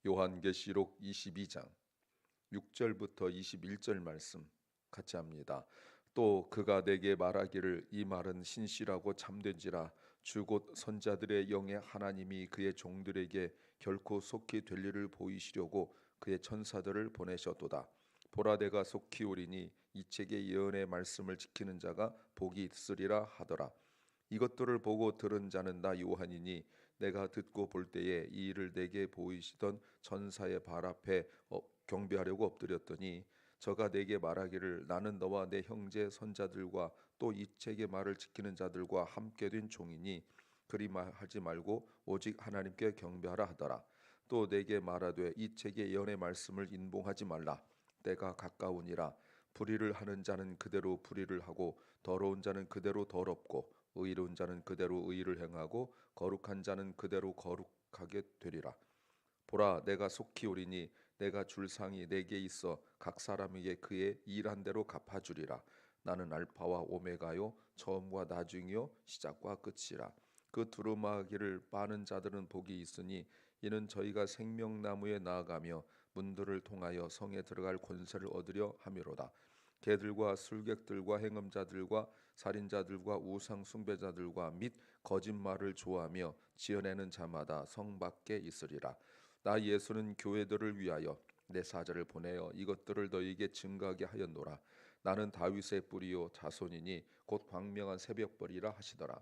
요한계시록 22장 6절부터 21절 말씀 같이 합니다. 또 그가 내게 말하기를 이 말은 신실하고 참된지라 주 곧 선자들의 영의 하나님이 그의 종들에게 결코 속히 될 일을 보이시려고 그의 천사들을 보내셨도다. 보라 내가 속히 오리니 이 책의 예언의 말씀을 지키는 자가 복이 있으리라 하더라. 이것들을 보고 들은 자는 나 요한이니 내가 듣고 볼 때에 이 일을 내게 보이시던 천사의 발 앞에 경배하려고 엎드렸더니 저가 내게 말하기를 나는 너와 내 형제 선자들과 또 이 책의 말을 지키는 자들과 함께 된 종이니 그리 하지 말고 오직 하나님께 경배하라 하더라. 또 내게 말하되 이 책의 예언의 말씀을 인봉하지 말라. 때가 가까우니라. 불의를 하는 자는 그대로 불의를 하고 더러운 자는 그대로 더럽고 의로운 자는 그대로 의를 행하고 거룩한 자는 그대로 거룩하게 되리라. 보라 내가 속히 오리니 내가 줄 상이 내게 있어 각 사람에게 그의 일한 대로 갚아주리라. 나는 알파와 오메가요 처음과 나중이요 시작과 끝이라. 그 두루마기를 빠는 자들은 복이 있으니 이는 저희가 생명나무에 나아가며 문들을 통하여 성에 들어갈 권세를 얻으려 함이로다. 개들과 술객들과 행음자들과 살인자들과 우상 숭배자들과 및 거짓말을 좋아하며 지어내는 자마다 성 밖에 있으리라. 나 예수는 교회들을 위하여 내 사자를 보내어 이것들을 너희에게 증거하게 하였노라. 나는 다윗의 뿌리요 자손이니 곧 광명한 새벽벌이라 하시더라.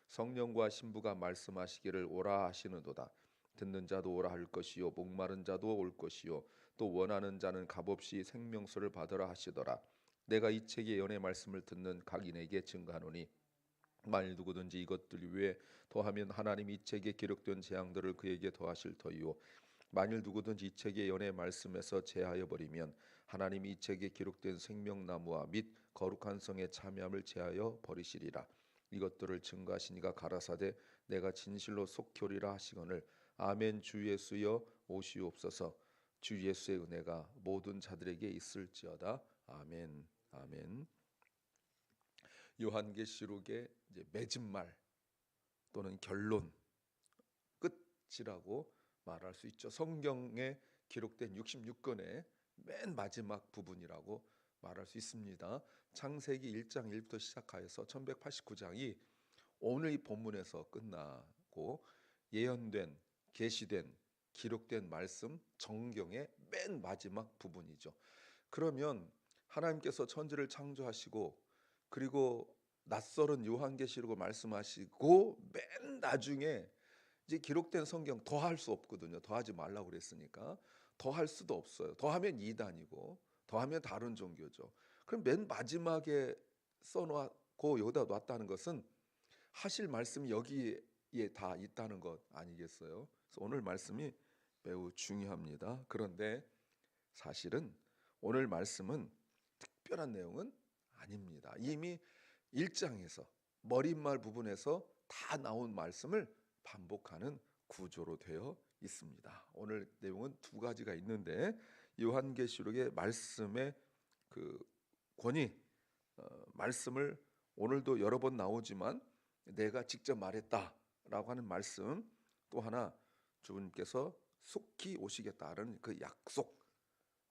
성령과 신부가 말씀하시기를 오라 하시는도다. 듣는 자도 오라 할 것이요 목마른 자도 올 것이요 또 원하는 자는 값없이 생명수를 받으라 하시더라. 내가 이 책의 연의 말씀을 듣는 각인에게 증가하노니 만일 누구든지 이것들 위에 더하면 하나님이 이 책에 기록된 재앙들을 그에게 더하실 터이요 만일 누구든지 이 책의 연의 말씀에서 제하여 버리면 하나님이 이 책에 기록된 생명나무와 및 거룩한 성의 참여함을 제하여 버리시리라. 이것들을 증거하시니가 가라사대 내가 진실로 속히 오리라 하시거늘 아멘. 주 예수여 오시옵소서. 주 예수의 은혜가 모든 자들에게 있을지어다. 아멘. 아멘. 요한계시록의 이제 맺음말 또는 결론, 끝이라고 말할 수 있죠. 성경에 기록된 66권의 맨 마지막 부분이라고 말할 수 있습니다. 창세기 1장 1부터 시작하여서 1189장이 오늘 이 본문에서 끝나고 예언된, 계시된, 기록된 말씀, 정경의 맨 마지막 부분이죠. 그러면 하나님께서 천지를 창조하시고 그리고 낯설은 요한계시록을 말씀하시고 맨 나중에 이제 기록된 성경 더할 수 없거든요. 더하지 말라고 그랬으니까 더할 수도 없어요. 더하면 이단이고 더하면 다른 종교죠. 그럼 맨 마지막에 써놓고 여기다 놨다는 것은 하실 말씀이 여기에 다 있다는 것 아니겠어요? 그래서 오늘 말씀이 매우 중요합니다. 그런데 사실은 오늘 말씀은 특별한 내용은 아닙니다. 이미 1장에서 머릿말 부분에서 다 나온 말씀을 반복하는 구조로 되어 있습니다. 오늘 내용은 두 가지가 있는데 요한계시록의 말씀의 그 권위, 말씀을 오늘도 여러 번 나오지만 내가 직접 말했다라고 하는 말씀, 또 하나 주님께서 속히 오시겠다는 그 약속,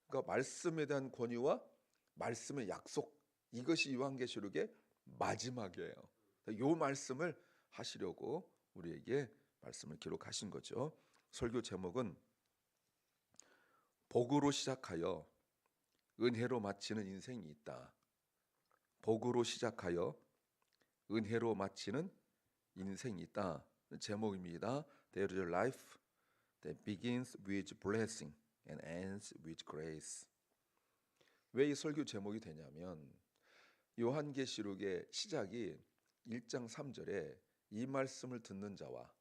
그러니까 말씀에 대한 권위와 말씀의 약속, 이것이 요한계시록의 마지막이에요. 이 말씀을 하시려고 우리에게 말씀을 기록하신 거죠. 설교 제목은 복으로 시작하여 은혜로 마치는 인생이 있다. 복으로 시작하여 은혜로 마치는 인생이 있다. 제목입니다. There is a life that begins with blessing and ends with grace. 왜 이 설교 제목이 되냐면 요한계시록의 시작이 1장 3절에 이 말씀을 듣는 자와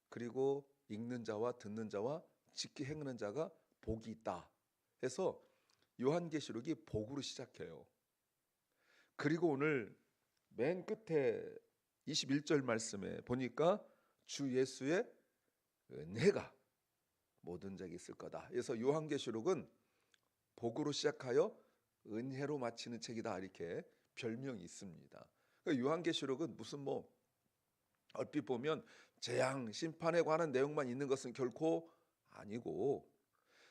그리고 읽는 자와 듣는 자와 지키 행하는 자가 복이 있다 해서 요한계시록이 복으로 시작해요. 그리고 오늘 맨 끝에 21절 말씀에 보니까 주 예수의 은혜가 모든 자에게 있을 거다. 그래서 요한계시록은 복으로 시작하여 은혜로 마치는 책이다, 이렇게 별명이 있습니다. 그러니까 요한계시록은 무슨 얼핏 보면 재앙, 심판에 관한 내용만 있는 것은 결코 아니고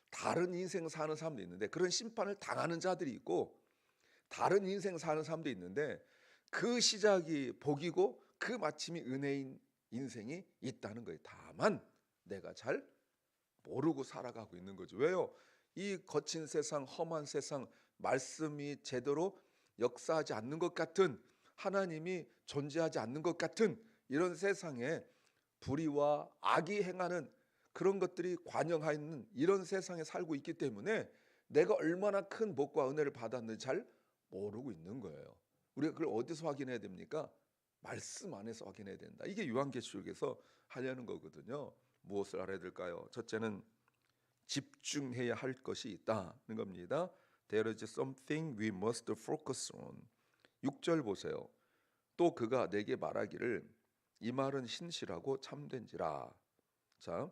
다른 인생 사는 사람도 있는데 그런 심판을 당하는 자들이 있고 다른 인생 사는 사람도 있는데 그 시작이 복이고 그 마침이 은혜인 인생이 있다는 거예요. 다만 내가 잘 모르고 살아가고 있는 거죠. 왜요? 이 거친 세상, 험한 세상, 말씀이 제대로 역사하지 않는 것 같은, 하나님이 존재하지 않는 것 같은 이런 세상에 불의와 악이 행하는 그런 것들이 관영하 있는 이런 세상에 살고 있기 때문에 내가 얼마나 큰 복과 은혜를 받았는지 잘 모르고 있는 거예요. 우리가 그걸 어디서 확인해야 됩니까? 말씀 안에서 확인해야 된다. 이게 요한계시록에서 하려는 거거든요. 무엇을 알아야 될까요? 첫째는 집중해야 할 것이 있다는 겁니다. There is something we must focus on. 6절 보세요. 또 그가 내게 말하기를 이 말은 신실하고 참된지라. 자,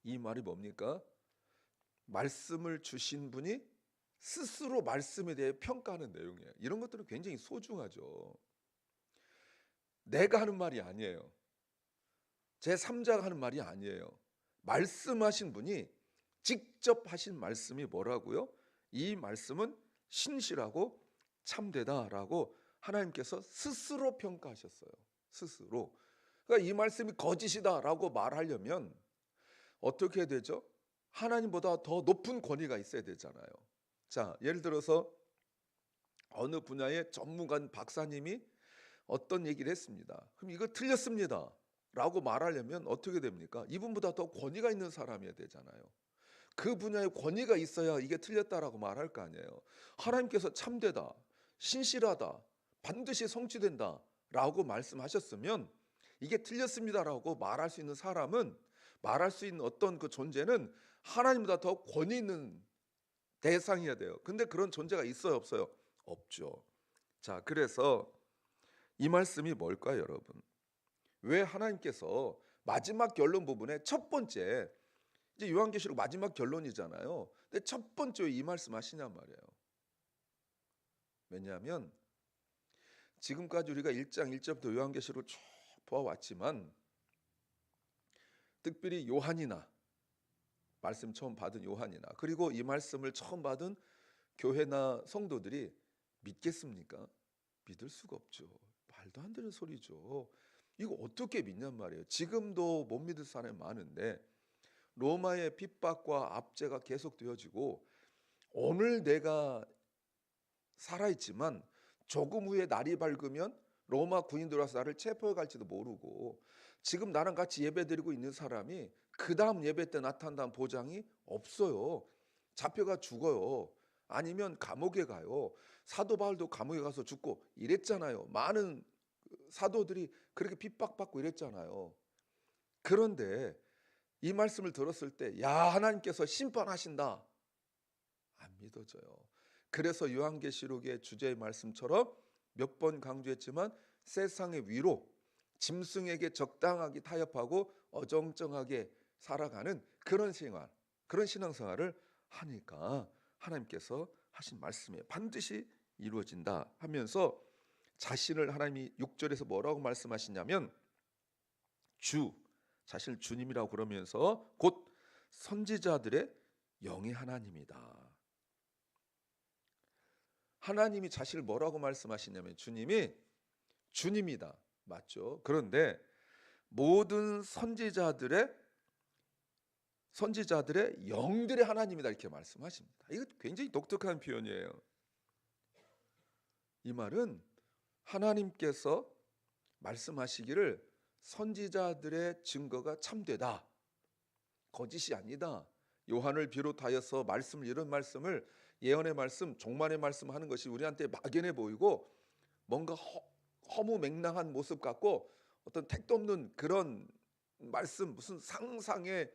이 말이 뭡니까? 말씀을 주신 분이 스스로 말씀에 대해 평가하는 내용이에요. 이런 것들은 굉장히 소중하죠. 내가 하는 말이 아니에요. 제 3자가 하는 말이 아니에요. 말씀하신 분이 직접 하신 말씀이 뭐라고요? 이 말씀은 신실하고 참되다라고 하나님께서 스스로 평가하셨어요. 스스로. 그러니까 이 말씀이 거짓이다라고 말하려면 어떻게 해야 되죠? 하나님보다 더 높은 권위가 있어야 되잖아요. 자, 예를 들어서 어느 분야의 전문가 박사님이 어떤 얘기를 했습니다. 그럼 이거 틀렸습니다 라고 말하려면 어떻게 됩니까? 이분보다 더 권위가 있는 사람이어야 되잖아요. 그 분야에 권위가 있어야 이게 틀렸다라고 말할 거 아니에요. 하나님께서 참되다, 신실하다, 반드시 성취된다 라고 말씀하셨으면 이게 틀렸습니다라고 말할 수 있는 사람은, 말할 수 있는 어떤 그 존재는 하나님보다 더 권위 있는 대상이어야 돼요. 근데 그런 존재가 있어요, 없어요? 없죠. 자, 그래서 이 말씀이 뭘까요, 여러분? 왜 하나님께서 마지막 결론 부분에 첫 번째, 이제 요한계시록 마지막 결론이잖아요. 근데 첫 번째 이 말씀 하시냔 말이에요. 왜냐하면 지금까지 우리가 1장 1절부터 요한계시록을 쭉 보아왔지만 특별히 요한이나 말씀 처음 받은 요한이나 그리고 이 말씀을 처음 받은 교회나 성도들이 믿겠습니까? 믿을 수가 없죠. 말도 안 되는 소리죠. 이거 어떻게 믿냔 말이에요. 지금도 못 믿을 사람이 많은데 로마의 핍박과 압제가 계속되어지고 오늘 내가 살아있지만 조금 후에 날이 밝으면 로마 군인들 와서 나를 체포해 갈지도 모르고 지금 나랑 같이 예배드리고 있는 사람이 그 다음 예배 때 나타난다는 보장이 없어요. 잡혀가 죽어요. 아니면 감옥에 가요. 사도 바울도 감옥에 가서 죽고 이랬잖아요. 많은 사도들이 그렇게 핍박받고 이랬잖아요. 그런데 이 말씀을 들었을 때 야, 하나님께서 심판하신다. 안 믿어져요. 그래서 요한계시록의 주제의 말씀처럼 몇 번 강조했지만 세상의 위로 짐승에게 적당하게 타협하고 어정쩡하게 살아가는 그런 생활, 그런 신앙생활을 하니까 하나님께서 하신 말씀이 반드시 이루어진다 하면서 자신을 하나님이 6절에서 뭐라고 말씀하시냐면 주, 자신을 주님이라고 그러면서 곧 선지자들의 영의 하나님이다. 하나님이 자신을 뭐라고 말씀하시냐면 주님이 주님이다. 맞죠? 그런데 모든 선지자들의 영들의 하나님이다 이렇게 말씀하십니다. 이거 굉장히 독특한 표현이에요. 이 말은 하나님께서 말씀하시기를 선지자들의 증거가 참되다. 거짓이 아니다. 요한을 비롯하여서 이런 말씀을 예언의 말씀, 종말의 말씀 하는 것이 우리한테 막연해 보이고 뭔가 허무맹랑한 모습 같고 어떤 택도 없는 그런 말씀, 무슨 상상의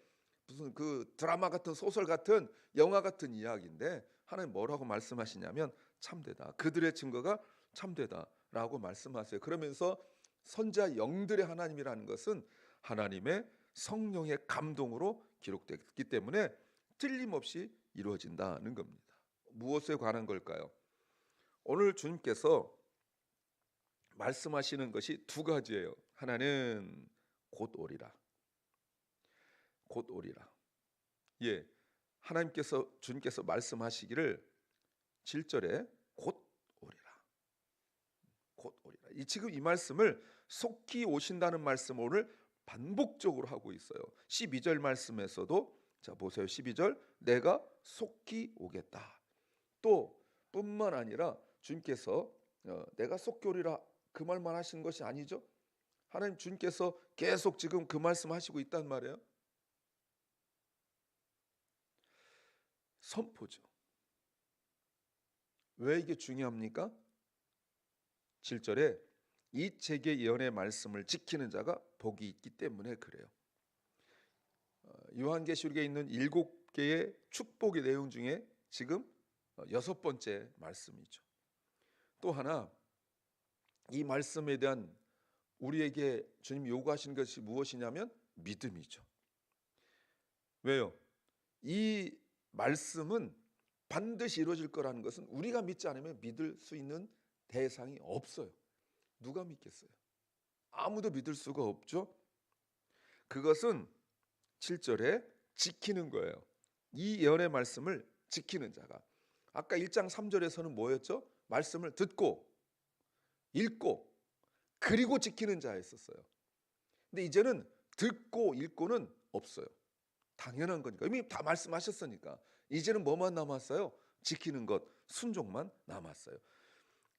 무슨 그 드라마 같은 소설 같은 영화 같은 이야기인데 하나님 뭐라고 말씀하시냐면 참되다. 그들의 증거가 참되다라고 말씀하세요. 그러면서 선지자 영들의 하나님이라는 것은 하나님의 성령의 감동으로 기록됐기 때문에 틀림없이 이루어진다는 겁니다. 무엇에 관한 걸까요? 오늘 주님께서 말씀하시는 것이 두 가지예요. 하나는 곧 오리라. 곧 오리라. 예, 하나님께서 주님께서 말씀하시기를 7절에 곧 오리라. 곧 오리라. 지금 이 말씀을 속히 오신다는 말씀을 오늘 반복적으로 하고 있어요. 12절 말씀에서도 자 보세요. 12절 내가 속히 오겠다. 또 뿐만 아니라 주님께서 내가 속히 오리라 그 말만 하신 것이 아니죠. 하나님 주님께서 계속 지금 그 말씀하시고 있단 말이에요. 선포죠. 왜 이게 중요합니까? 7절에 이 책의 예언의 말씀을 지키는 자가 복이 있기 때문에 그래요. 요한계시록에 있는 7개의 축복의 내용 중에 지금 6번째 말씀이죠. 또 하나 이 말씀에 대한 우리에게 주님 요구하시는 것이 무엇이냐면 믿음이죠. 왜요? 이 말씀은 반드시 이루어질 거라는 것은 우리가 믿지 않으면 믿을 수 있는 대상이 없어요. 누가 믿겠어요? 아무도 믿을 수가 없죠. 그것은 7절에 지키는 거예요. 이 예언의 말씀을 지키는 자가. 아까 1장 3절에서는 뭐였죠? 말씀을 듣고 읽고 그리고 지키는 자였었어요. 근데 이제는 듣고 읽고는 없어요. 당연한 거니까. 이미 다 말씀하셨으니까. 이제는 뭐만 남았어요? 지키는 것, 순종만 남았어요.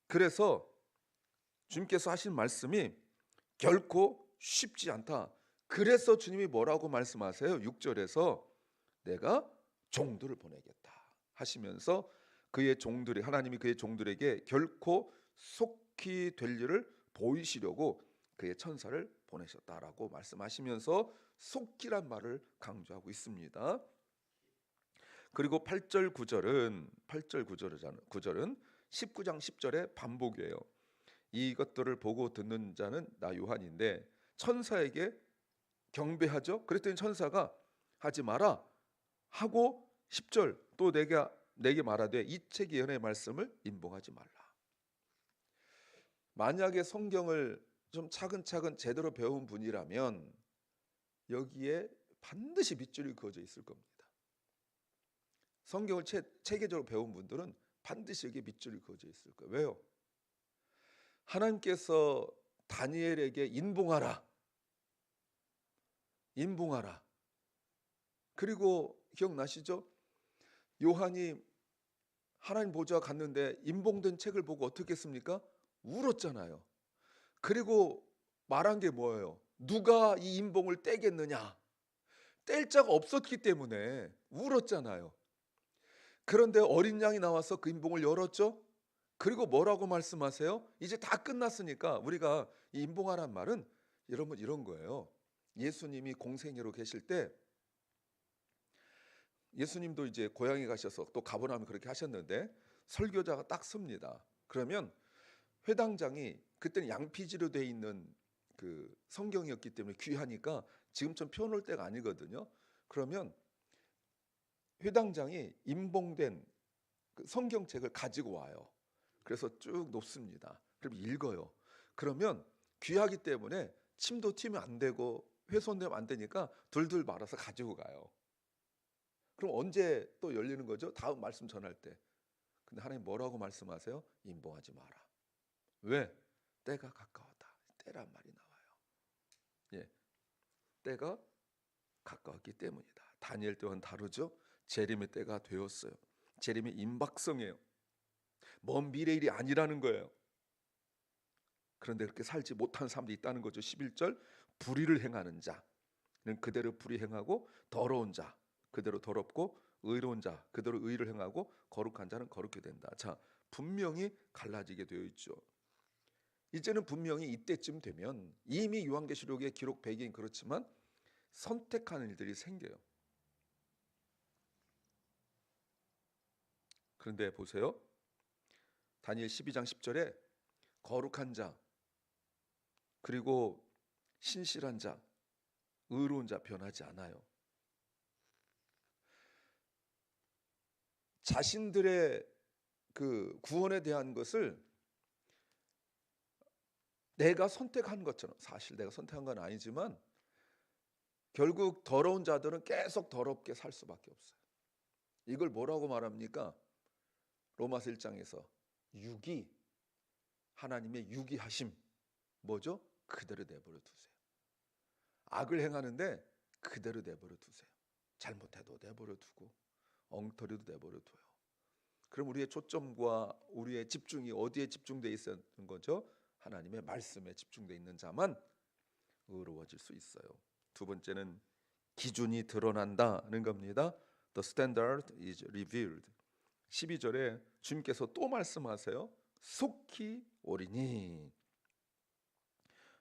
그래서 주님께서 하신 말씀이 결코 쉽지 않다. 그래서 주님이 뭐라고 말씀하세요? 6절에서 내가 종들을 보내겠다 하시면서 그의 종들이 하나님이 그의 종들에게 결코 속히 될 일을 보이시려고 그의 천사를 보내셨다라고 말씀하시면서 속히란 말을 강조하고 있습니다. 그리고 8절 9절은 19장 10절의 반복이에요. 이것들을 보고 듣는 자는 나 요한인데 천사에게 경배하죠. 그랬더니 천사가 하지 마라 하고 10절 또 내게 말하되 이 책의 예언의 말씀을 임봉하지 말라. 만약에 성경을 좀 차근차근 제대로 배운 분이라면 여기에 반드시 밑줄이 그어져 있을 겁니다. 성경을 체계적으로 배운 분들은 반드시 여기에 밑줄이 그어져 있을 거예요. 왜요? 하나님께서 다니엘에게 인봉하라. 그리고 기억나시죠? 요한이 하나님 보좌 갔는데 인봉된 책을 보고 어떻게 했습니까? 울었잖아요. 그리고 말한 게 뭐예요? 누가 이 인봉을 떼겠느냐? 뗄 자가 없었기 때문에 울었잖아요. 그런데 어린 양이 나와서 그 인봉을 열었죠. 그리고 뭐라고 말씀하세요? 이제 다 끝났으니까 우리가 이 인봉하란 말은 여러분 이런 거예요. 예수님이 공생애로 계실 때 예수님도 이제 고향에 가셔서 또 가버나움에 그렇게 하셨는데 설교자가 딱 섭니다. 그러면 회당장이 그때는 양피지로 돼 있는 그 성경이었기 때문에 귀하니까 지금처럼 펴놓을 때가 아니거든요. 그러면 회당장이 인봉된 그 성경책을 가지고 와요. 그래서 쭉 놓습니다. 그럼 읽어요. 그러면 귀하기 때문에 침도 튀면 안 되고 훼손되면 안 되니까 둘둘 말아서 가지고 가요. 그럼 언제 또 열리는 거죠? 다음 말씀 전할 때. 근데 하나님 뭐라고 말씀하세요? 인봉하지 마라. 왜? 때가 가까웠다. 때란 말이 나와요. 예, 때가 가까웠기 때문이다. 다니엘 때와는 다르죠. 재림의 때가 되었어요. 재림이 임박성이에요. 먼 미래 일이 아니라는 거예요. 그런데 그렇게 살지 못한 사람들이 있다는 거죠. 11절 불의를 행하는 자는 그대로 불의 행하고 더러운 자 그대로 더럽고 의로운 자 그대로 의를 행하고 거룩한 자는 거룩게 된다. 자, 분명히 갈라지게 되어 있죠. 이제는 분명히 이때쯤 되면 이미 요한계시록의 기록 배경이 그렇지만 선택하는 일들이 생겨요. 그런데 보세요. 다니엘 12장 10절에 거룩한 자 그리고 신실한 자 의로운 자 변하지 않아요. 자신들의 그 구원에 대한 것을 내가 선택한 것처럼 사실 내가 선택한 건 아니지만 결국 더러운 자들은 계속 더럽게 살 수밖에 없어요. 이걸 뭐라고 말합니까? 로마서 1장에서 유기, 하나님의 유기하심, 뭐죠? 그대로 내버려 두세요. 악을 행하는데 그대로 내버려 두세요. 잘못해도 내버려 두고 엉터리도 내버려 둬요. 그럼 우리의 초점과 우리의 집중이 어디에 집중되어 있는 거죠? 하나님의 말씀에 집중되어 있는 자만 의로워질 수 있어요. 두 번째는 기준이 드러난다는 겁니다. The standard is revealed. 12절에 주님께서 또 말씀하세요. 속히 오리니.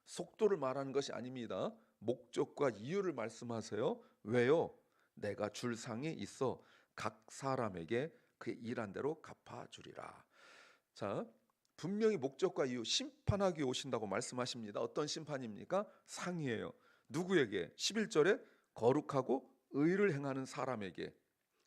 속도를 말하는 것이 아닙니다. 목적과 이유를 말씀하세요. 왜요? 내가 줄 상이 있어 각 사람에게 그의 일한 대로 갚아주리라. 자, 분명히 목적과 이유, 심판하기 오신다고 말씀하십니다. 어떤 심판입니까? 상이에요. 누구에게? 11절에 거룩하고 의를 행하는 사람에게,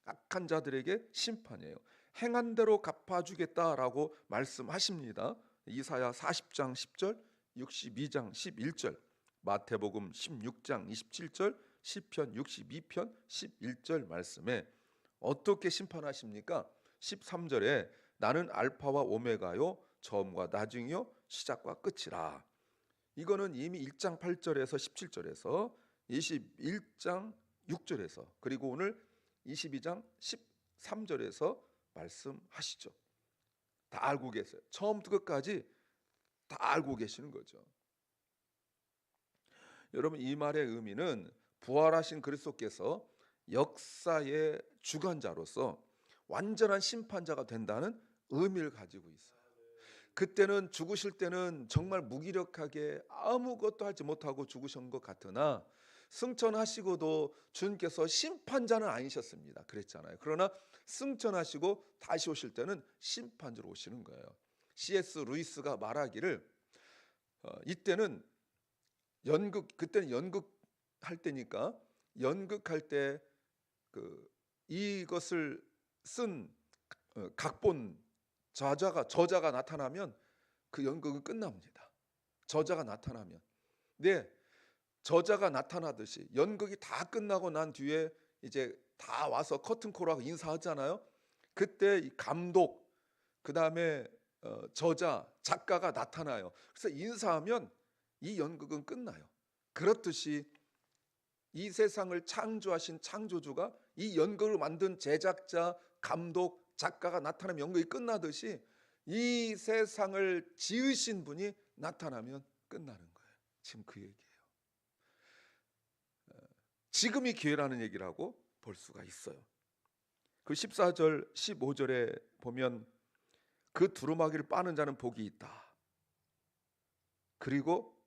악한 자들에게 심판이에요. 행한 대로 갚아주겠다라고 말씀하십니다. 이사야 40장 10절, 62장 11절, 마태복음 16장 27절, 시편 62편 11절 말씀에 어떻게 심판하십니까? 13절에 나는 알파와 오메가요, 처음과 나중이요, 시작과 끝이라. 이거는 이미 1장 8절에서 17절에서 21장 6절에서 그리고 오늘 22장 13절에서 말씀하시죠. 다 알고 계세요. 처음부터 끝까지 다 알고 계시는 거죠. 여러분, 이 말의 의미는 부활하신 그리스도께서 역사의 주관자로서 완전한 심판자가 된다는 의미를 가지고 있어요. 그때는 죽으실 때는 정말 무기력하게 아무것도 하지 못하고 죽으신 것 같으나 승천하시고도 주님께서 심판자는 아니셨습니다. 그랬잖아요. 그러나 승천하시고 다시 오실 때는 심판자로 오시는 거예요. C.S. 루이스가 말하기를 이때는 그때는 연극할 때니까 연극할 때 이것을 쓴 각본 저자가 나타나면 그 연극은 끝납니다. 저자가 나타나면. 네, 저자가 나타나듯이 연극이 다 끝나고 난 뒤에 이제 다 와서 커튼콜하고 인사하잖아요. 그때 이 감독, 그 다음에 저자, 작가가 나타나요. 그래서 인사하면 이 연극은 끝나요. 그렇듯이 이 세상을 창조하신 창조주가 이 연극을 만든 제작자, 감독, 작가가 나타나면 연극이 끝나듯이 이 세상을 지으신 분이 나타나면 끝나는 거예요. 지금 그 얘기예요. 지금이 기회라는 얘기라고 볼 수가 있어요. 그 14절, 15절에 보면 그 두루마기를 빠는 자는 복이 있다. 그리고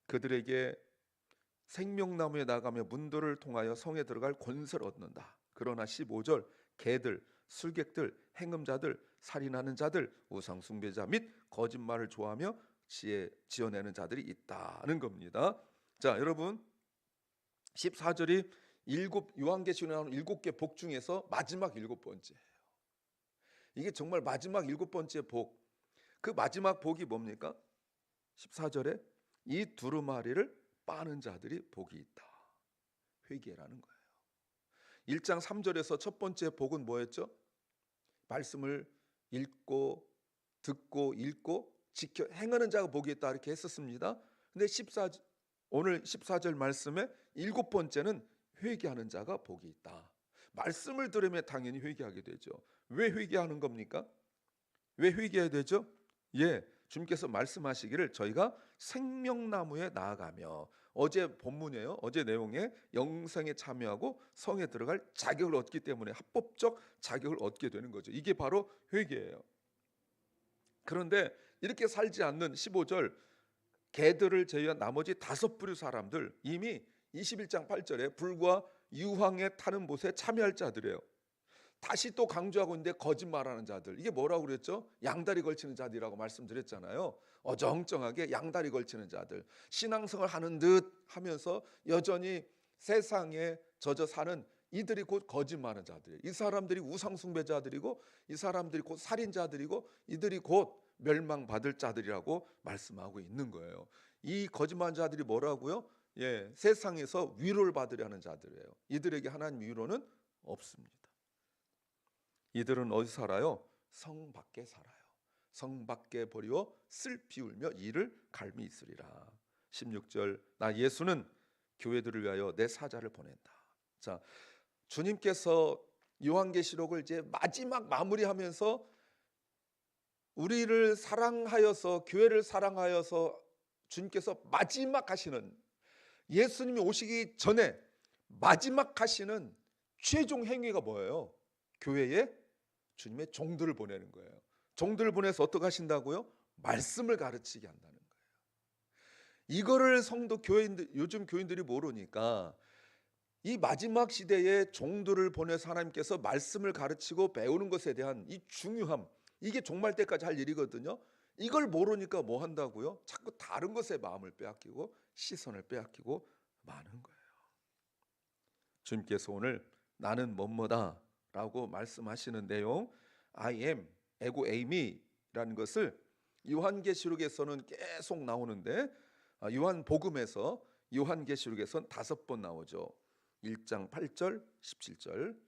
그들에게 생명나무에 나가며 문들을 통하여 성에 들어갈 권세를 얻는다. 그러나 15절, 개들, 술객들, 행음자들, 살인하는 자들, 우상 숭배자 및 거짓말을 좋아하며 지어내는 자들이 있다는 겁니다. 자, 여러분, 14절이 요한계시록에 나오는 7개 복 중에서 마지막 7번째예요. 이게 정말 마지막 7번째 복. 그 마지막 복이 뭡니까? 14절에 이 두루마리를 빠는 자들이 복이 있다. 회개라는 거예요. 1장 3절에서 첫 번째 복은 뭐였죠? 말씀을 읽고 듣고 읽고 지켜 행하는 자가 복이 있다 이렇게 했었습니다. 근데 오늘 14절 말씀에 7번째는 회개하는 자가 복이 있다. 말씀을 들으면 당연히 회개하게 되죠. 왜 회개하는 겁니까? 왜 회개해야 되죠? 주님께서 말씀하시기를 저희가 생명나무에 나아가며, 어제 본문이에요. 어제 내용에 영생에 참여하고 성에 들어갈 자격을 얻기 때문에 합법적 자격을 얻게 되는 거죠. 이게 바로 회개예요. 그런데 이렇게 살지 않는 15절 개들을 제외한 나머지 5부류 사람들, 이미 21장 8절에 불과 유황에 타는 못에 참여할 자들이에요. 다시 또 강조하고 있는데 거짓말하는 자들, 이게 뭐라고 그랬죠? 양다리 걸치는 자들이라고 말씀드렸잖아요. 어정쩡하게 양다리 걸치는 자들, 신앙생활 하는 듯 하면서 여전히 세상에 젖어 사는 이들이 곧 거짓말하는 자들이에요. 이 사람들이 우상숭배자들이고 이 사람들이 곧 살인자들이고 이들이 곧 멸망받을 자들이라고 말씀하고 있는 거예요. 이 거짓말하는 자들이 뭐라고요? 세상에서 위로를 받으려 하는 자들이에요. 이들에게 하나님 위로는 없습니다. 이들은 어디 살아요? 성 밖에 살아요. 성 밖에 버리어 슬피 울며 이를 갈미 있으리라. 16절, 나 예수는 교회들을 위하여 내 사자를 보낸다. 자, 주님께서 요한계시록을 이제 마지막 마무리하면서 우리를 사랑하여서, 교회를 사랑하여서 주님께서 마지막 하시는, 예수님이 오시기 전에 마지막 하시는 최종 행위가 뭐예요? 교회에 주님의 종들을 보내는 거예요. 종들을 보내서 어떻게 하신다고요? 말씀을 가르치게 한다는 거예요. 이거를 성도 교인들, 요즘 교인들이 모르니까 이 마지막 시대에 종들을 보내서 하나님께서 말씀을 가르치고 배우는 것에 대한 이 중요함, 이게 종말 때까지 할 일이거든요. 이걸 모르니까 뭐 한다고요? 자꾸 다른 것에 마음을 빼앗기고 시선을 빼앗기고 마는 거예요. 주님께서 오늘 나는 뭐뭐다 라고 말씀하시는 내용, I am, 에고 에이미라는 것을 요한계시록에서는 계속 나오는데, 요한복음에서, 요한계시록에서는 5번 나오죠. 1장 8절, 17절,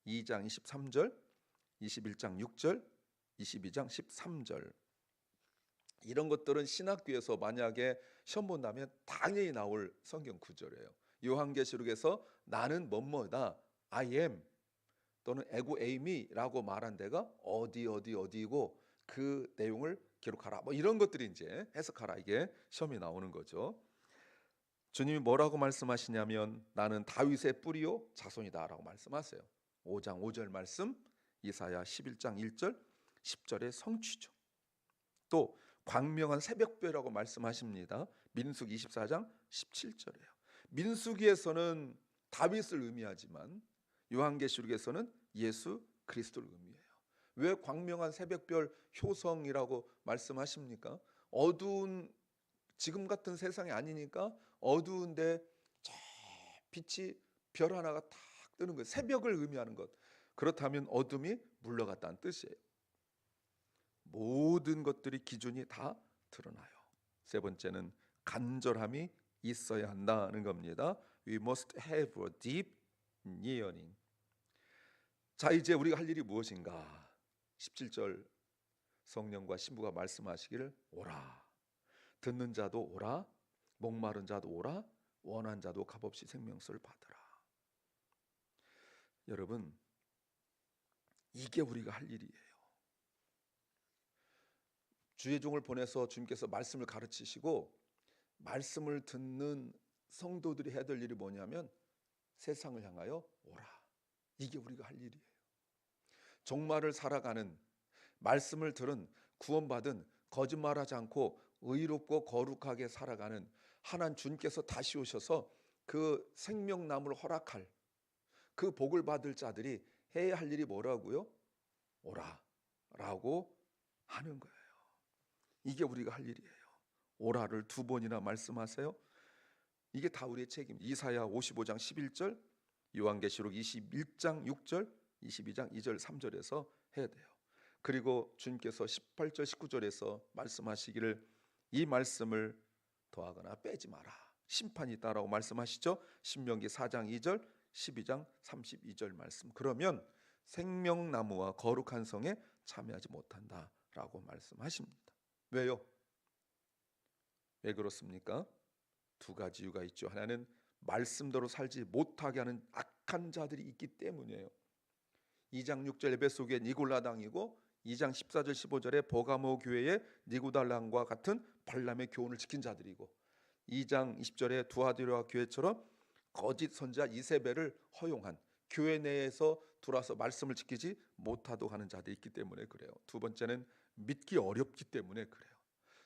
2장 23절, 21장 6절, 22장 13절. 이런 것들은 신학교에서 만약에 시험 본다면 당연히 나올 성경 구절이에요. 요한계시록에서 나는 뭐뭐다, I am 또는 에고 에이미라고 말한 데가 어디이고 그 내용을 기록하라, 뭐 이런 것들이 이제 해석하라, 이게 시험이 나오는 거죠. 주님이 뭐라고 말씀하시냐면 나는 다윗의 뿌리요 자손이다라고 말씀하세요. 5장 5절 말씀, 이사야 11장 1절 10절의 성취죠. 또 광명한 새벽별이라고 말씀하십니다. 민수기 24장 17절이에요. 민수기에서는 다윗을 의미하지만 요한계시록에서는 예수 그리스도를 의미해요. 왜 광명한 새벽별 효성이라고 말씀하십니까? 어두운, 지금 같은 세상이 아니니까 어두운데 저 빛이 별 하나가 탁 뜨는 거예요. 새벽을 의미하는 것. 그렇다면 어둠이 물러갔다는 뜻이에요. 모든 것들이 기준이 다 드러나요. 세 번째는 간절함이 있어야 한다는 겁니다. We must have a deep yearning. 자, 이제 우리가 할 일이 무엇인가? 17절 성령과 신부가 말씀하시기를 오라. 듣는 자도 오라. 목마른 자도 오라. 원한 자도 값없이 생명수를 받으라. 여러분, 이게 우리가 할 일이에요. 주의 종을 보내서 주님께서 말씀을 가르치시고 말씀을 듣는 성도들이 해야 될 일이 뭐냐면 세상을 향하여 오라. 이게 우리가 할 일이에요. 종말을 살아가는, 말씀을 들은, 구원받은, 거짓말하지 않고 의롭고 거룩하게 살아가는 하나님 주님께서 다시 오셔서 그 생명나무를 허락할 그 복을 받을 자들이 해야 할 일이 뭐라고요? 오라라고 하는 거예요. 이게 우리가 할 일이에요. 오라를 2번이나 말씀하세요. 이게 다 우리의 책임입니다. 이사야 55장 11절, 요한계시록 21장 6절, 22장 2절 3절에서 해야 돼요. 그리고 주님께서 18절 19절에서 말씀하시기를 이 말씀을 더하거나 빼지 마라. 심판이 있다라고 말씀하시죠. 신명기 4장 2절, 12장 32절 말씀. 그러면 생명나무와 거룩한 성에 참여하지 못한다라고 말씀하십니다. 왜요? 왜 그렇습니까? 2가지 이유가 있죠. 하나는 말씀대로 살지 못하게 하는 악한 자들이 있기 때문이에요. 2장 6절 에베소 교회 니골라당이고 2장 14절 15절에 버가모 교회의 니고달랑과 같은 발람의 교훈을 지킨 자들이고 2장 20절에 두아디라 교회처럼 거짓 선지자 이세벨을 허용한, 교회 내에서 들어와서 말씀을 지키지 못하도록 하는 자들이 있기 때문에 그래요. 2번째는 믿기 어렵기 때문에 그래요.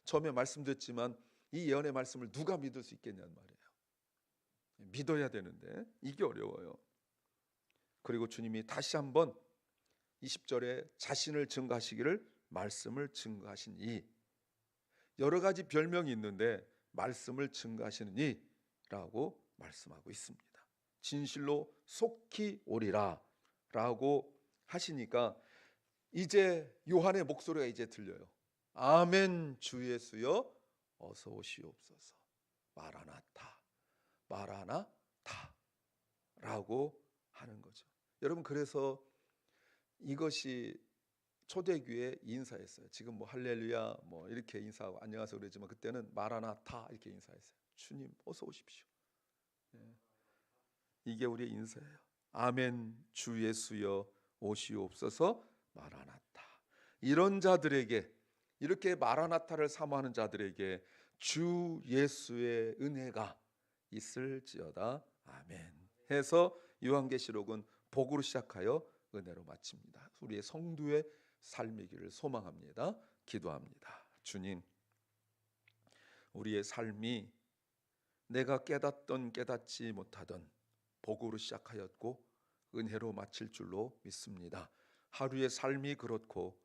처음에 말씀드렸지만 이 예언의 말씀을 누가 믿을 수 있겠냐는 말이에요. 믿어야 되는데 이게 어려워요. 그리고 주님이 다시 한번 20절에 자신을 증거하시기를 말씀을 증거하시니, 여러 가지 별명이 있는데 말씀을 증거하시니 라고 말씀하고 있습니다. 진실로 속히 오리라 라고 하시니까 이제 요한의 목소리가 이제 들려요. 아멘 주 예수여 어서 오시옵소서. 마라나타. 마라나타라고 하는 거죠. 여러분, 그래서 이것이 초대교회 인사였어요. 지금 뭐 할렐루야 뭐 이렇게 인사하고 안녕하세요 그러지만 그때는 마라나타 이렇게 인사했어요. 주님 어서 오십시오. 예. 이게 우리의 인사예요. 아멘 주 예수여 오시옵소서 마라나타. 이런 자들에게, 이렇게 마라나타를 사모하는 자들에게 주 예수의 은혜가 있을지어다. 아멘 해서 요한계시록은 복으로 시작하여 은혜로 마칩니다. 우리의 성도의 삶이기를 소망합니다. 기도합니다. 주님, 우리의 삶이 내가 깨닫던 깨닫지 못하던 복으로 시작하였고 은혜로 마칠 줄로 믿습니다. 하루의 삶이 그렇고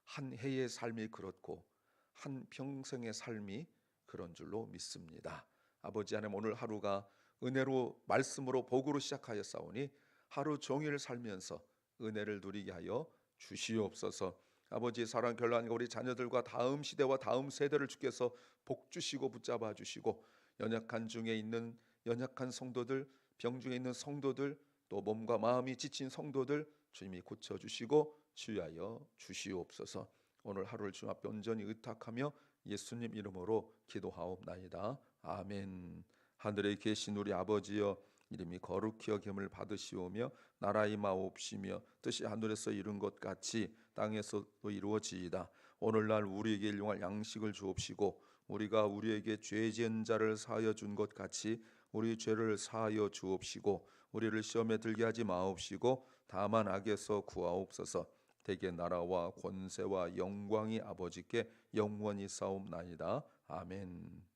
한 해의 삶이 그렇고 한 평생의 삶이 그런 줄로 믿습니다. 아버지 하나님, 오늘 하루가 은혜로 말씀으로 복으로 시작하였사오니 하루 종일 살면서 은혜를 누리게 하여 주시옵소서. 아버지 사랑 결란과 우리 자녀들과 다음 시대와 다음 세대를 주께서 복 주시고 붙잡아 주시고, 연약한 중에 있는 연약한 성도들, 병 중에 있는 성도들, 또 몸과 마음이 지친 성도들 주님이 고쳐주시고 치유하여 주시옵소서. 오늘 하루를 주님 앞에 온전히 의탁하며 예수님 이름으로 기도하옵나이다. 아멘. 하늘에 계신 우리 아버지여, 이름이 거룩히 여김을 받으시오며 나라 임하옵시며 뜻이 하늘에서 이룬 것 같이 땅에서도 이루어지이다. 오늘날 우리에게 일용할 양식을 주옵시고 우리가 우리에게 죄 지은 자를 사하여 준 것 같이 우리 죄를 사하여 주옵시고 우리를 시험에 들게 하지 마옵시고 다만 악에서 구하옵소서. 대개 나라와 권세와 영광이 아버지께 영원히 싸움나이다. 아멘.